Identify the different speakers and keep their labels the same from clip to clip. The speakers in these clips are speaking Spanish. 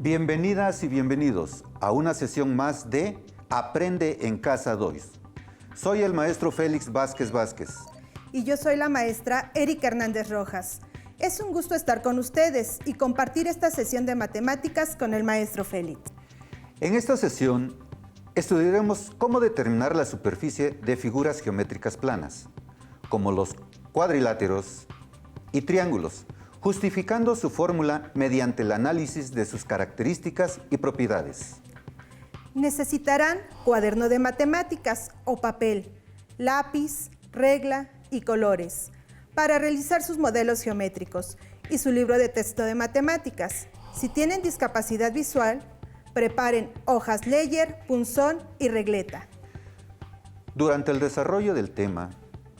Speaker 1: Bienvenidas y bienvenidos a una sesión más de Aprende en Casa 2. Soy el maestro Félix Vázquez Vázquez.
Speaker 2: Y yo soy la maestra Erika Hernández Rojas. Es un gusto estar con ustedes y compartir esta sesión de matemáticas con el maestro Félix.
Speaker 1: En esta sesión estudiaremos cómo determinar la superficie de figuras geométricas planas, como los cuadriláteros y triángulos, justificando su fórmula mediante el análisis de sus características y propiedades.
Speaker 2: Necesitarán cuaderno de matemáticas o papel, lápiz, regla y colores para realizar sus modelos geométricos y su libro de texto de matemáticas. Si tienen discapacidad visual, preparen hojas Leyer, punzón y regleta.
Speaker 1: Durante el desarrollo del tema,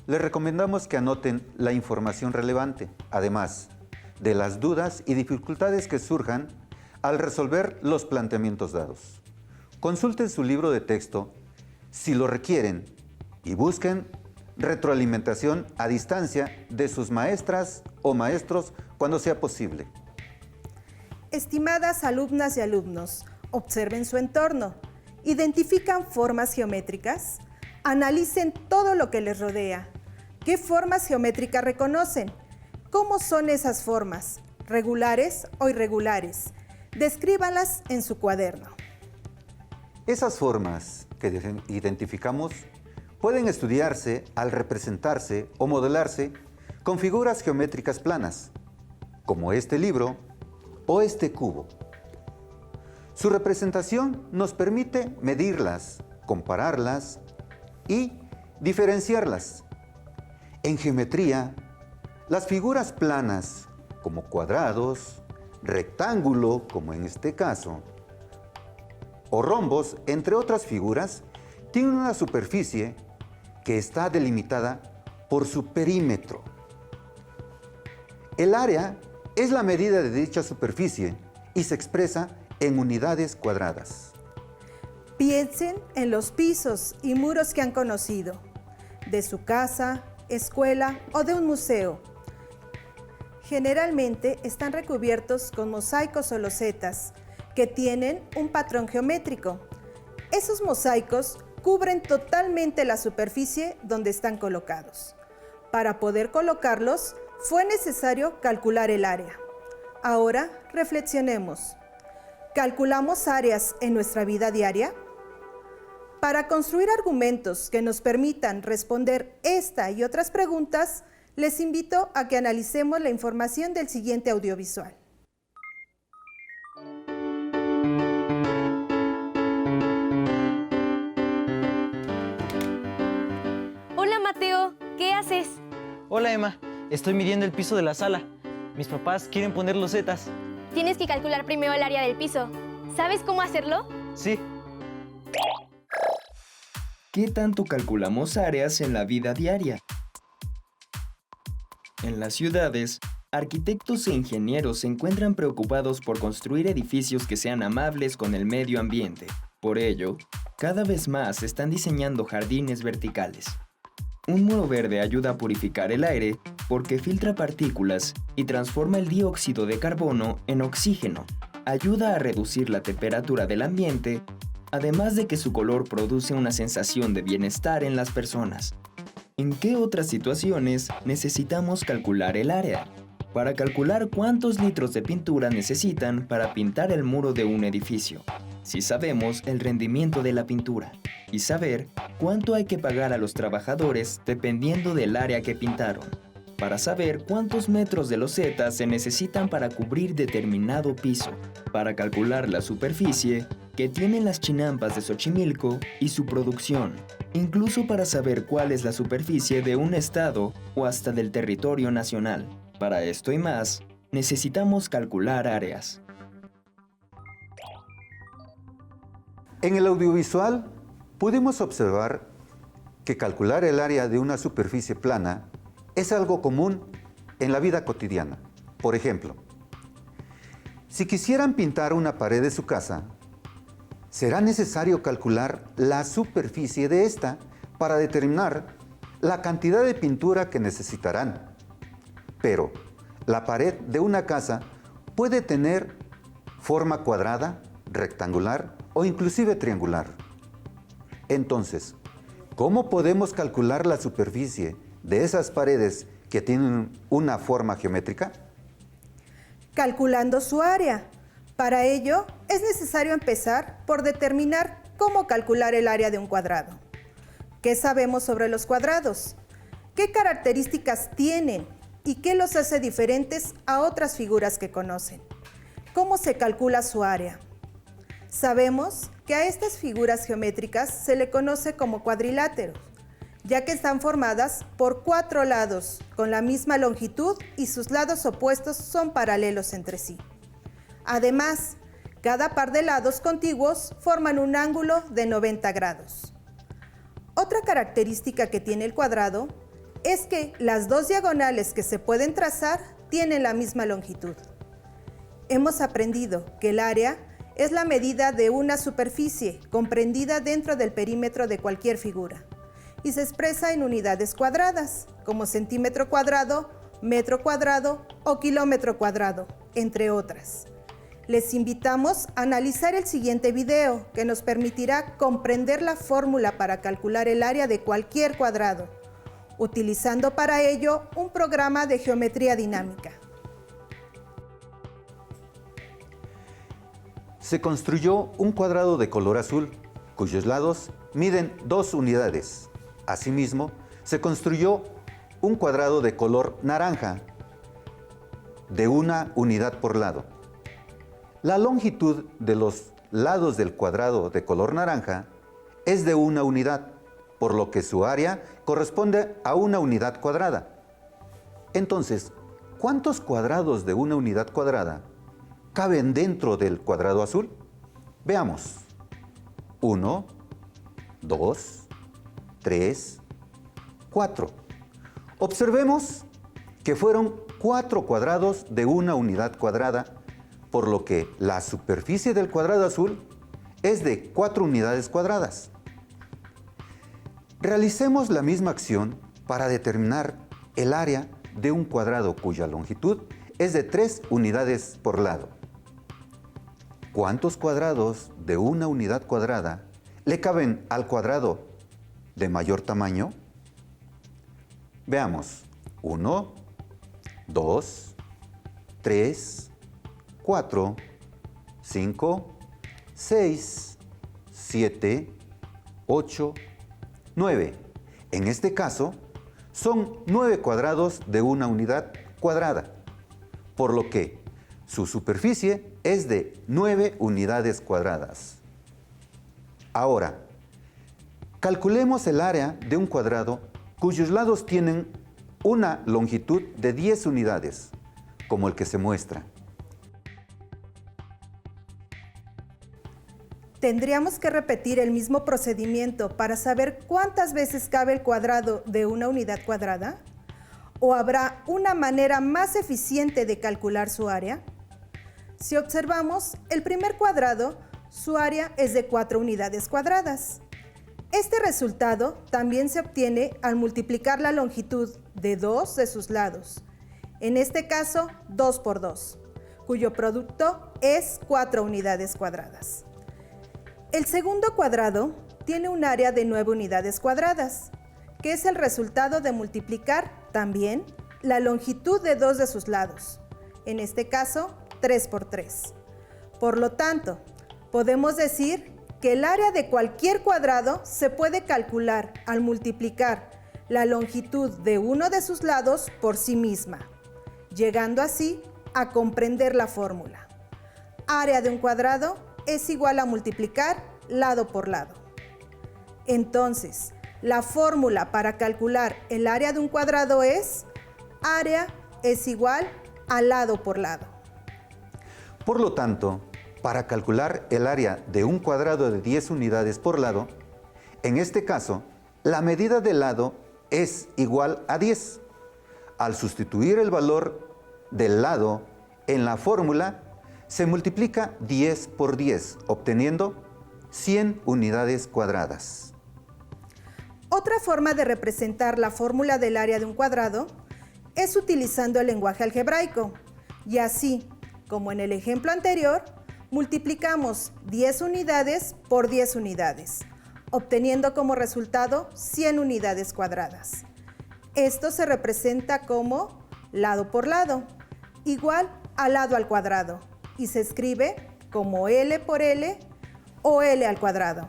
Speaker 1: les recomendamos que anoten la información relevante, además de las dudas y dificultades que surjan al resolver los planteamientos dados. Consulten su libro de texto si lo requieren y busquen retroalimentación a distancia de sus maestras o maestros cuando sea posible.
Speaker 2: Estimadas alumnas y alumnos, observen su entorno, identifican formas geométricas, analicen todo lo que les rodea. ¿Qué formas geométricas reconocen? ¿Cómo son esas formas? ¿Regulares o irregulares? Descríbanlas en su cuaderno.
Speaker 1: Esas formas que identificamos pueden estudiarse al representarse o modelarse con figuras geométricas planas, como este libro o este cubo. Su representación nos permite medirlas, compararlas y diferenciarlas. En geometría, las figuras planas, como cuadrados, rectángulo, como en este caso, o rombos, entre otras figuras, tienen una superficie que está delimitada por su perímetro. El área es la medida de dicha superficie y se expresa en unidades cuadradas.
Speaker 2: Piensen en los pisos y muros que han conocido, de su casa, escuela o de un museo. Generalmente están recubiertos con mosaicos o losetas que tienen un patrón geométrico. Esos mosaicos cubren totalmente la superficie donde están colocados. Para poder colocarlos, fue necesario calcular el área. Ahora reflexionemos. ¿Calculamos áreas en nuestra vida diaria? Para construir argumentos que nos permitan responder esta y otras preguntas, les invito a que analicemos la información del siguiente audiovisual.
Speaker 3: Hola Mateo, ¿qué haces?
Speaker 4: Hola Emma, estoy midiendo el piso de la sala. Mis papás quieren poner losetas.
Speaker 3: Tienes que calcular primero el área del piso. ¿Sabes cómo hacerlo?
Speaker 4: Sí.
Speaker 5: ¿Qué tanto calculamos áreas en la vida diaria? En las ciudades, arquitectos e ingenieros se encuentran preocupados por construir edificios que sean amables con el medio ambiente. Por ello, cada vez más están diseñando jardines verticales. Un muro verde ayuda a purificar el aire porque filtra partículas y transforma el dióxido de carbono en oxígeno. Ayuda a reducir la temperatura del ambiente, además de que su color produce una sensación de bienestar en las personas. ¿En qué otras situaciones necesitamos calcular el área? Para calcular cuántos litros de pintura necesitan para pintar el muro de un edificio. Si sabemos el rendimiento de la pintura. Y saber cuánto hay que pagar a los trabajadores dependiendo del área que pintaron. Para saber cuántos metros de loseta se necesitan para cubrir determinado piso. Para calcular la superficie que tienen las chinampas de Xochimilco y su producción. Incluso para saber cuál es la superficie de un estado o hasta del territorio nacional. Para esto y más, necesitamos calcular áreas.
Speaker 1: En el audiovisual, pudimos observar que calcular el área de una superficie plana es algo común en la vida cotidiana. Por ejemplo, si quisieran pintar una pared de su casa, será necesario calcular la superficie de esta para determinar la cantidad de pintura que necesitarán. Pero la pared de una casa puede tener forma cuadrada, rectangular o inclusive triangular. Entonces, ¿cómo podemos calcular la superficie de esas paredes que tienen una forma geométrica?
Speaker 2: Calculando su área. Para ello, es necesario empezar por determinar cómo calcular el área de un cuadrado. ¿Qué sabemos sobre los cuadrados? ¿Qué características tienen y qué los hace diferentes a otras figuras que conocen? ¿Cómo se calcula su área? Sabemos que a estas figuras geométricas se le conoce como cuadriláteros, ya que están formadas por 4 lados con la misma longitud y sus lados opuestos son paralelos entre sí. Además, cada par de lados contiguos forman un ángulo de 90 grados. Otra característica que tiene el cuadrado es que las 2 diagonales que se pueden trazar tienen la misma longitud. Hemos aprendido que el área es la medida de una superficie comprendida dentro del perímetro de cualquier figura y se expresa en unidades cuadradas, como centímetro cuadrado, metro cuadrado o kilómetro cuadrado, entre otras. Les invitamos a analizar el siguiente video que nos permitirá comprender la fórmula para calcular el área de cualquier cuadrado, utilizando para ello un programa de geometría dinámica.
Speaker 1: Se construyó un cuadrado de color azul, cuyos lados miden 2 unidades. Asimismo, se construyó un cuadrado de color naranja, de 1 unidad por lado. La longitud de los lados del cuadrado de color naranja es de 1 unidad, por lo que su área corresponde a 1 unidad cuadrada. Entonces, ¿cuántos cuadrados de 1 unidad cuadrada caben dentro del cuadrado azul? Veamos. 1, 2, 3, 4. Observemos que fueron 4 cuadrados de 1 unidad cuadrada, por lo que la superficie del cuadrado azul es de 4 unidades cuadradas. Realicemos la misma acción para determinar el área de un cuadrado cuya longitud es de 3 unidades por lado. ¿Cuántos cuadrados de 1 unidad cuadrada le caben al cuadrado de mayor tamaño? Veamos. 1, 2, 3, 4, 5, 6, 7, 8, 9. En este caso, son 9 cuadrados de 1 unidad cuadrada, por lo que su superficie es de 9 unidades cuadradas. Ahora, calculemos el área de un cuadrado cuyos lados tienen una longitud de 10 unidades, como el que se muestra.
Speaker 2: Tendríamos que repetir el mismo procedimiento para saber cuántas veces cabe el cuadrado de 1 unidad cuadrada. ¿O habrá una manera más eficiente de calcular su área? Si observamos, el primer cuadrado, su área es de 4 unidades cuadradas. Este resultado también se obtiene al multiplicar la longitud de 2 de sus lados, en este caso 2 por 2, cuyo producto es 4 unidades cuadradas. El segundo cuadrado tiene un área de 9 unidades cuadradas, que es el resultado de multiplicar también la longitud de 2 de sus lados, en este caso 3 por 3. Por lo tanto, podemos decir que el área de cualquier cuadrado se puede calcular al multiplicar la longitud de uno de sus lados por sí misma, llegando así a comprender la fórmula. Área de un cuadrado es igual a multiplicar lado por lado. Entonces, la fórmula para calcular el área de un cuadrado es área es igual a lado por lado.
Speaker 1: Por lo tanto, para calcular el área de un cuadrado de 10 unidades por lado, en este caso, la medida del lado es igual a 10. Al sustituir el valor del lado en la fórmula, se multiplica 10 por 10, obteniendo 100 unidades cuadradas.
Speaker 2: Otra forma de representar la fórmula del área de un cuadrado es utilizando el lenguaje algebraico, y así, como en el ejemplo anterior, multiplicamos 10 unidades por 10 unidades, obteniendo como resultado 100 unidades cuadradas. Esto se representa como lado por lado, igual a lado al cuadrado, y se escribe como L por L o L al cuadrado.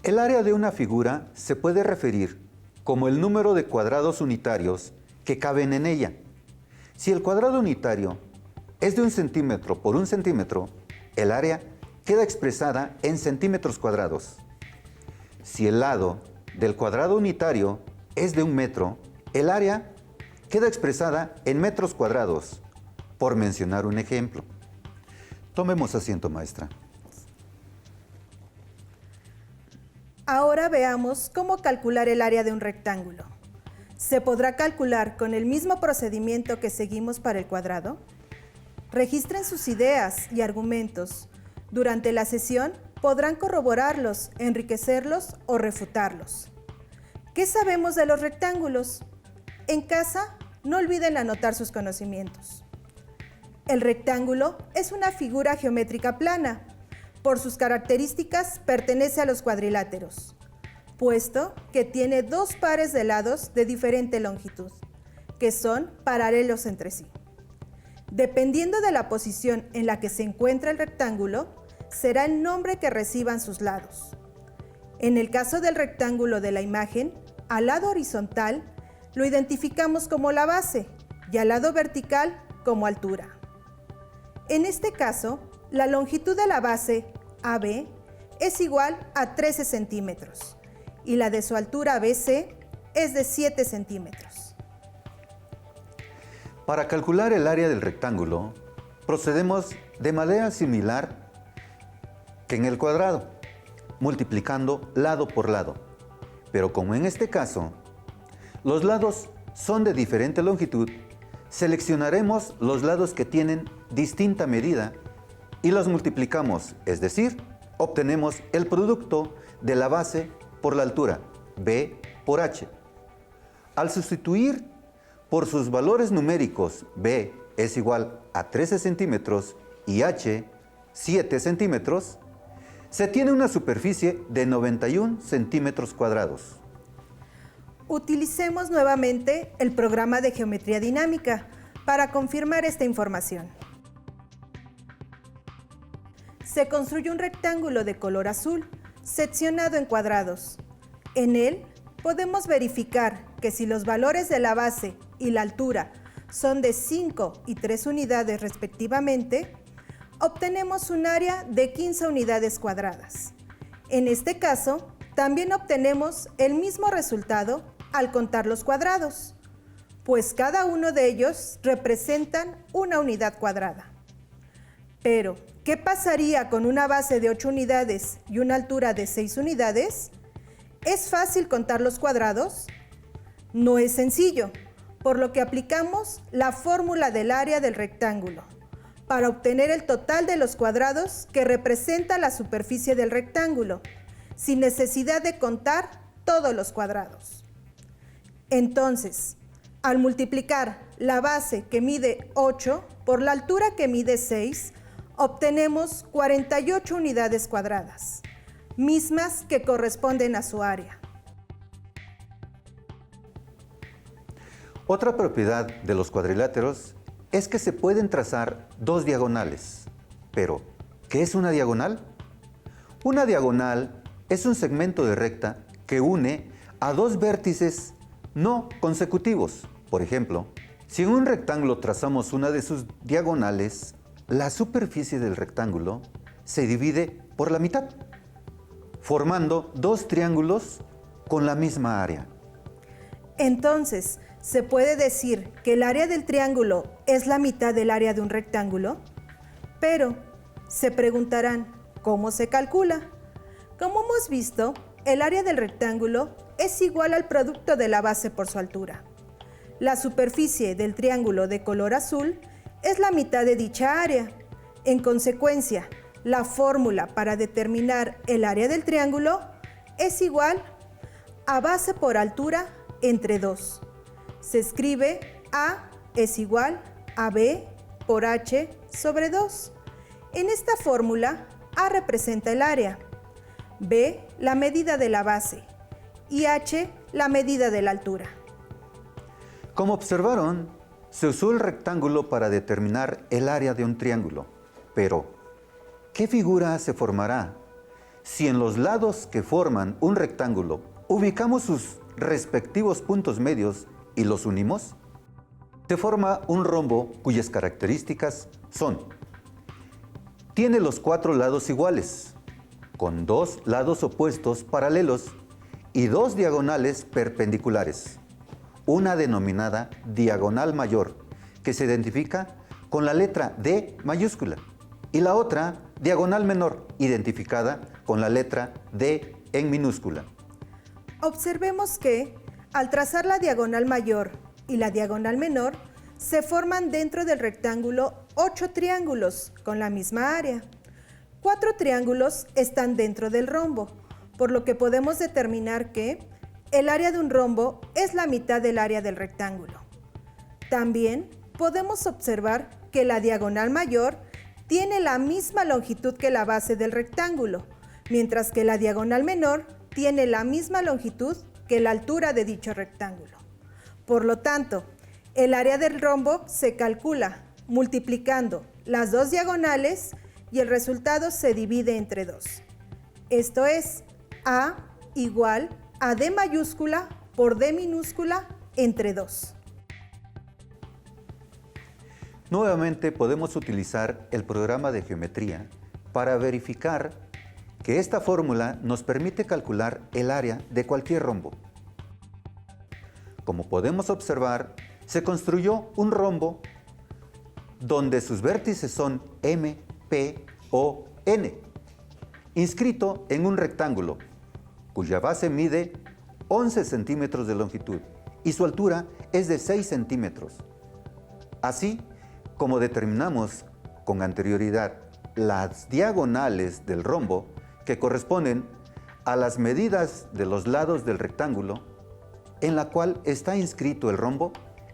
Speaker 1: El área de una figura se puede referir como el número de cuadrados unitarios que caben en ella. Si el cuadrado unitario es de 1 centímetro por 1 centímetro, el área queda expresada en centímetros cuadrados. Si el lado del cuadrado unitario es de 1 metro, el área queda expresada en metros cuadrados, por mencionar un ejemplo. Tomemos asiento, maestra.
Speaker 2: Ahora veamos cómo calcular el área de un rectángulo. ¿Se podrá calcular con el mismo procedimiento que seguimos para el cuadrado? Registren sus ideas y argumentos. Durante la sesión podrán corroborarlos, enriquecerlos o refutarlos. ¿Qué sabemos de los rectángulos? En casa, no olviden anotar sus conocimientos. El rectángulo es una figura geométrica plana. Por sus características, pertenece a los cuadriláteros, puesto que tiene 2 pares de lados de diferente longitud, que son paralelos entre sí. Dependiendo de la posición en la que se encuentra el rectángulo, será el nombre que reciban sus lados. En el caso del rectángulo de la imagen, al lado horizontal lo identificamos como la base y al lado vertical como altura. En este caso, la longitud de la base, AB, es igual a 13 centímetros y la de su altura BC es de 7 centímetros.
Speaker 1: Para calcular el área del rectángulo, procedemos de manera similar que en el cuadrado, multiplicando lado por lado. Pero como en este caso, los lados son de diferente longitud, seleccionaremos los lados que tienen distinta medida y los multiplicamos, es decir, obtenemos el producto de la base por la altura, B por H. Al sustituir por sus valores numéricos, B es igual a 13 centímetros y H 7 centímetros, se tiene una superficie de 91 centímetros cuadrados.
Speaker 2: Utilicemos nuevamente el programa de geometría dinámica para confirmar esta información. Se construye un rectángulo de color azul, seccionado en cuadrados. En él podemos verificar que si los valores de la base y la altura son de 5 y 3 unidades respectivamente, obtenemos un área de 15 unidades cuadradas. En este caso, también obtenemos el mismo resultado al contar los cuadrados, pues cada uno de ellos representan una unidad cuadrada. Pero, ¿qué pasaría con una base de 8 unidades y una altura de 6 unidades? ¿Es fácil contar los cuadrados? No es sencillo, por lo que aplicamos la fórmula del área del rectángulo para obtener el total de los cuadrados que representa la superficie del rectángulo, sin necesidad de contar todos los cuadrados. Entonces, al multiplicar la base que mide 8 por la altura que mide 6, obtenemos 48 unidades cuadradas, mismas que corresponden a su área.
Speaker 1: Otra propiedad de los cuadriláteros es que se pueden trazar 2 diagonales. Pero, ¿qué es una diagonal? Una diagonal es un segmento de recta que une a 2 vértices no consecutivos. Por ejemplo, si en un rectángulo trazamos una de sus diagonales, la superficie del rectángulo se divide por la mitad, formando 2 triángulos con la misma área.
Speaker 2: Entonces, ¿se puede decir que el área del triángulo es la mitad del área de un rectángulo? Pero, se preguntarán, ¿cómo se calcula? Como hemos visto, el área del rectángulo es igual al producto de la base por su altura. La superficie del triángulo de color azul es la mitad de dicha área. En consecuencia, la fórmula para determinar el área del triángulo es igual a base por altura entre 2. Se escribe A es igual a B por H sobre 2. En esta fórmula, A representa el área, B la medida de la base y H la medida de la altura.
Speaker 1: Como observaron, se usó el rectángulo para determinar el área de un triángulo. Pero, ¿qué figura se formará si en los lados que forman un rectángulo ubicamos sus respectivos puntos medios y los unimos? Se forma un rombo cuyas características son: tiene los 4 lados iguales, con 2 lados opuestos paralelos y 2 diagonales perpendiculares, una denominada diagonal mayor, que se identifica con la letra D mayúscula, y la otra diagonal menor, identificada con la letra D en minúscula.
Speaker 2: Observemos que, al trazar la diagonal mayor y la diagonal menor, se forman dentro del rectángulo 8 triángulos con la misma área. 4 triángulos están dentro del rombo, por lo que podemos determinar que el área de un rombo es la mitad del área del rectángulo. También podemos observar que la diagonal mayor tiene la misma longitud que la base del rectángulo, mientras que la diagonal menor tiene la misma longitud que la altura de dicho rectángulo. Por lo tanto, el área del rombo se calcula multiplicando las 2 diagonales y el resultado se divide entre 2. Esto es A igual a D mayúscula por D minúscula entre 2.
Speaker 1: Nuevamente podemos utilizar el programa de geometría para verificar que esta fórmula nos permite calcular el área de cualquier rombo. Como podemos observar, se construyó un rombo donde sus vértices son M, P, O, N, inscrito en un rectángulo, cuya base mide 11 centímetros de longitud y su altura es de 6 centímetros. Así como determinamos con anterioridad las diagonales del rombo, que corresponden a las medidas de los lados del rectángulo en la cual está inscrito el rombo,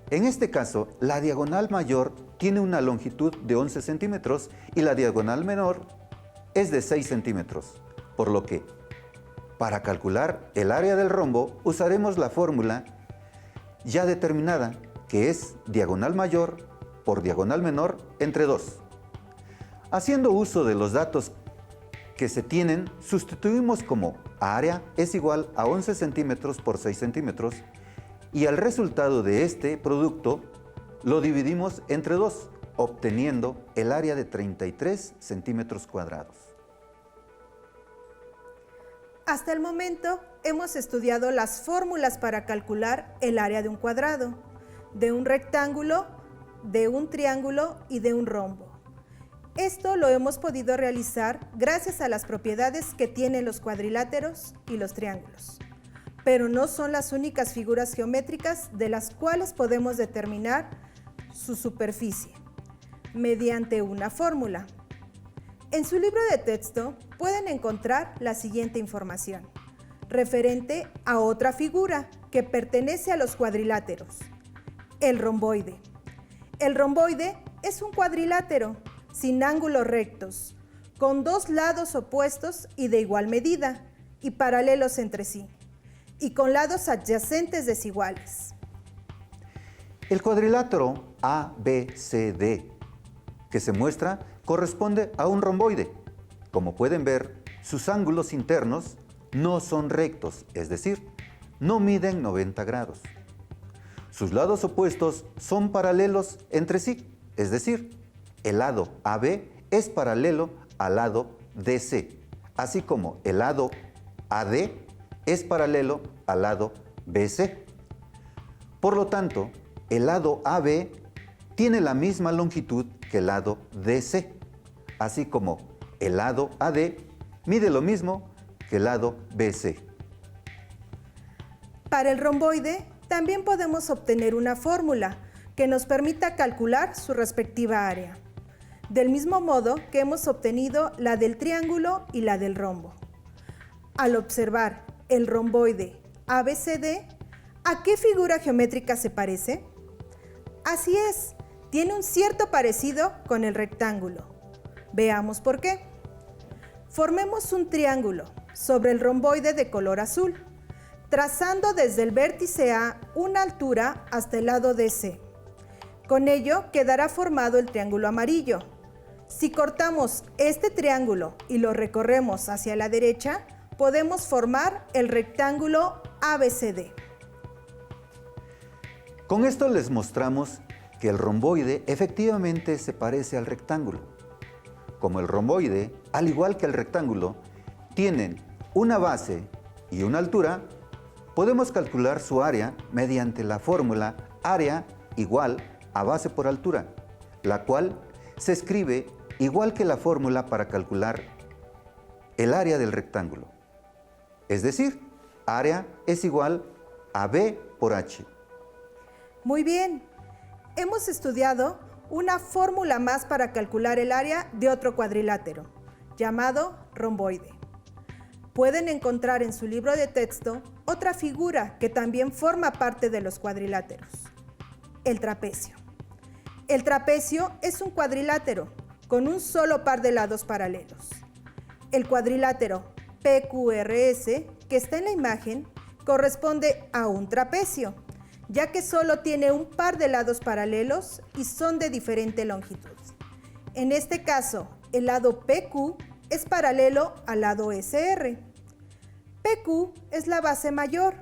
Speaker 1: en este caso la diagonal mayor tiene una longitud de 11 centímetros y la diagonal menor es de 6 centímetros, por lo que para calcular el área del rombo usaremos la fórmula ya determinada, que es diagonal mayor por diagonal menor entre 2. Haciendo uso de los datos que se tienen, sustituimos como área es igual a 11 centímetros por 6 centímetros y al resultado de este producto lo dividimos entre 2, obteniendo el área de 33 centímetros cuadrados.
Speaker 2: Hasta el momento hemos estudiado las fórmulas para calcular el área de un cuadrado, de un rectángulo, de un triángulo y de un rombo. Esto lo hemos podido realizar gracias a las propiedades que tienen los cuadriláteros y los triángulos. Pero no son las únicas figuras geométricas de las cuales podemos determinar su superficie mediante una fórmula. En su libro de texto pueden encontrar la siguiente información referente a otra figura que pertenece a los cuadriláteros: el romboide. El romboide es un cuadrilátero sin ángulos rectos, con 2 lados opuestos y de igual medida y paralelos entre sí, y con lados adyacentes desiguales.
Speaker 1: El cuadrilátero ABCD que se muestra corresponde a un romboide. Como pueden ver, sus ángulos internos no son rectos, es decir, no miden 90 grados. Sus lados opuestos son paralelos entre sí, es decir, el lado AB es paralelo al lado DC, así como el lado AD es paralelo al lado BC. Por lo tanto, el lado AB tiene la misma longitud que el lado DC, así como el lado AD mide lo mismo que el lado BC.
Speaker 2: Para el romboide también podemos obtener una fórmula que nos permita calcular su respectiva área, del mismo modo que hemos obtenido la del triángulo y la del rombo. Al observar el romboide ABCD, ¿a qué figura geométrica se parece? Así es, tiene un cierto parecido con el rectángulo. Veamos por qué. Formemos un triángulo sobre el romboide de color azul, trazando desde el vértice A una altura hasta el lado DC. Con ello quedará formado el triángulo amarillo. Si cortamos este triángulo y lo recorremos hacia la derecha, podemos formar el rectángulo ABCD.
Speaker 1: Con esto les mostramos que el romboide efectivamente se parece al rectángulo. Como el romboide, al igual que el rectángulo, tienen una base y una altura, podemos calcular su área mediante la fórmula área igual a base por altura, la cual se escribe igual que la fórmula para calcular el área del rectángulo. Es decir, área es igual a B por H.
Speaker 2: Muy bien, hemos estudiado una fórmula más para calcular el área de otro cuadrilátero, llamado romboide. Pueden encontrar en su libro de texto otra figura que también forma parte de los cuadriláteros, el trapecio. El trapecio es un cuadrilátero con un solo par de lados paralelos. El cuadrilátero PQRS, que está en la imagen, corresponde a un trapecio, ya que solo tiene un par de lados paralelos y son de diferente longitud. En este caso, el lado PQ es paralelo al lado SR. PQ es la base mayor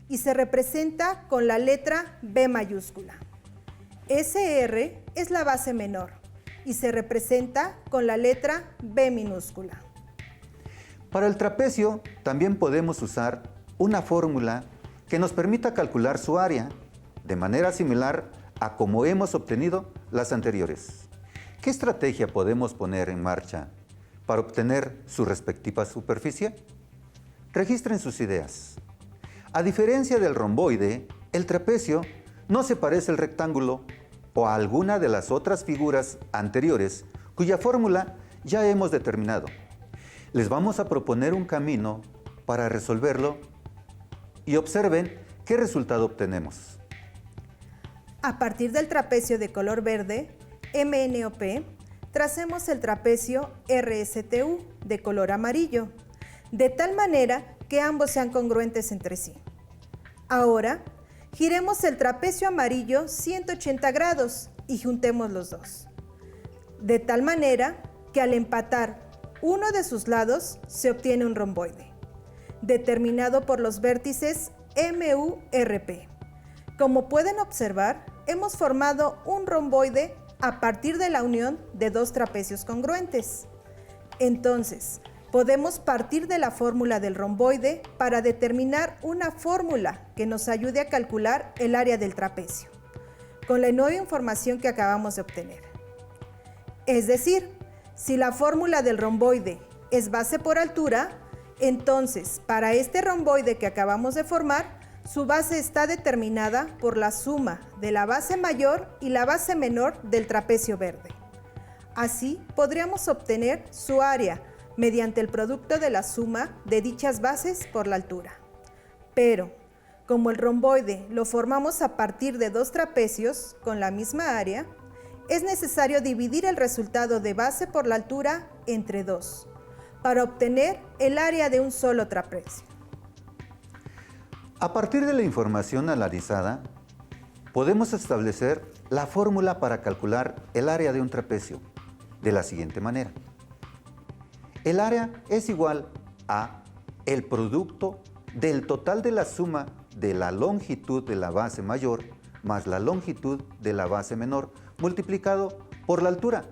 Speaker 2: y se representa con la letra B mayúscula. SR es la base menor y se representa con la letra B minúscula.
Speaker 1: Para el trapecio también podemos usar una fórmula que nos permita calcular su área de manera similar a como hemos obtenido las anteriores. ¿Qué estrategia podemos poner en marcha para obtener su respectiva superficie? Registren sus ideas. A diferencia del romboide, el trapecio no se parece al rectángulo o a alguna de las otras figuras anteriores cuya fórmula ya hemos determinado. Les vamos a proponer un camino para resolverlo y observen qué resultado obtenemos.
Speaker 2: A partir del trapecio de color verde, MNOP, tracemos el trapecio RSTU de color amarillo, de tal manera que ambos sean congruentes entre sí. Ahora, giremos el trapecio amarillo 180 grados y juntemos los dos, de tal manera que al empatar uno de sus lados se obtiene un romboide, determinado por los vértices MURP. Como pueden observar, hemos formado un romboide a partir de la unión de dos trapecios congruentes. Entonces, podemos partir de la fórmula del romboide para determinar una fórmula que nos ayude a calcular el área del trapecio, con la nueva información que acabamos de obtener. Es decir, si la fórmula del romboide es base por altura, entonces para este romboide que acabamos de formar, su base está determinada por la suma de la base mayor y la base menor del trapecio verde. Así podríamos obtener su área mediante el producto de la suma de dichas bases por la altura. Pero, como el romboide lo formamos a partir de dos trapecios con la misma área, es necesario dividir el resultado de base por la altura entre 2 para obtener el área de un solo trapecio.
Speaker 1: A partir de la información analizada, podemos establecer la fórmula para calcular el área de un trapecio de la siguiente manera. El área es igual a el producto del total de la suma de la longitud de la base mayor más la longitud de la base menor multiplicado por la altura,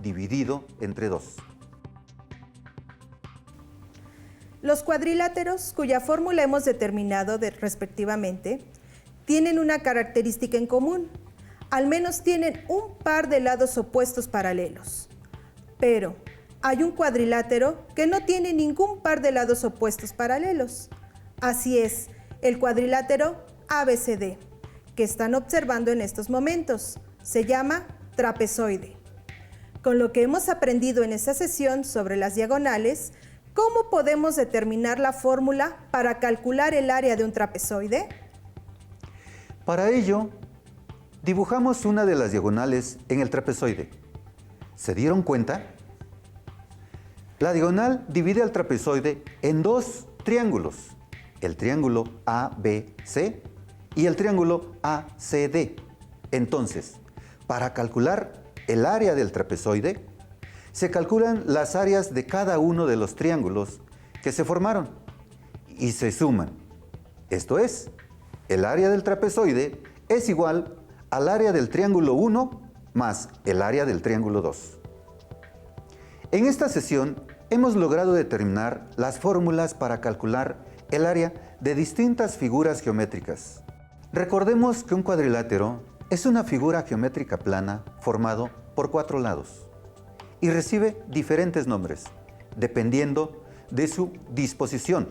Speaker 1: dividido entre 2.
Speaker 2: Los cuadriláteros, cuya fórmula hemos determinado respectivamente, tienen una característica en común. Al menos tienen un par de lados opuestos paralelos. Pero hay un cuadrilátero que no tiene ningún par de lados opuestos paralelos. Así es, el cuadrilátero ABCD, que están observando en estos momentos. Se llama trapezoide. Con lo que hemos aprendido en esta sesión sobre las diagonales, ¿cómo podemos determinar la fórmula para calcular el área de un trapezoide?
Speaker 1: Para ello, dibujamos una de las diagonales en el trapezoide. ¿Se dieron cuenta? La diagonal divide al trapezoide en dos triángulos, el triángulo ABC y el triángulo ACD. Entonces, para calcular el área del trapezoide, se calculan las áreas de cada uno de los triángulos que se formaron y se suman. Esto es, el área del trapezoide es igual al área del triángulo 1 más el área del triángulo 2. En esta sesión hemos logrado determinar las fórmulas para calcular el área de distintas figuras geométricas. Recordemos que un cuadrilátero es una figura geométrica plana formado por 4 lados y recibe diferentes nombres dependiendo de su disposición,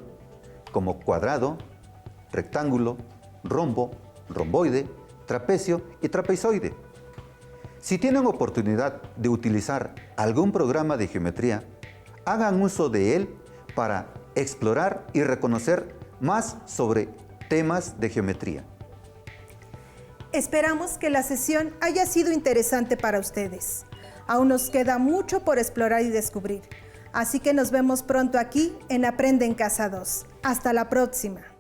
Speaker 1: como cuadrado, rectángulo, rombo, romboide, trapecio y trapezoide. Si tienen oportunidad de utilizar algún programa de geometría, hagan uso de él para explorar y reconocer más sobre temas de geometría.
Speaker 2: Esperamos que la sesión haya sido interesante para ustedes. Aún nos queda mucho por explorar y descubrir. Así que nos vemos pronto aquí en Aprende en Casa 2. Hasta la próxima.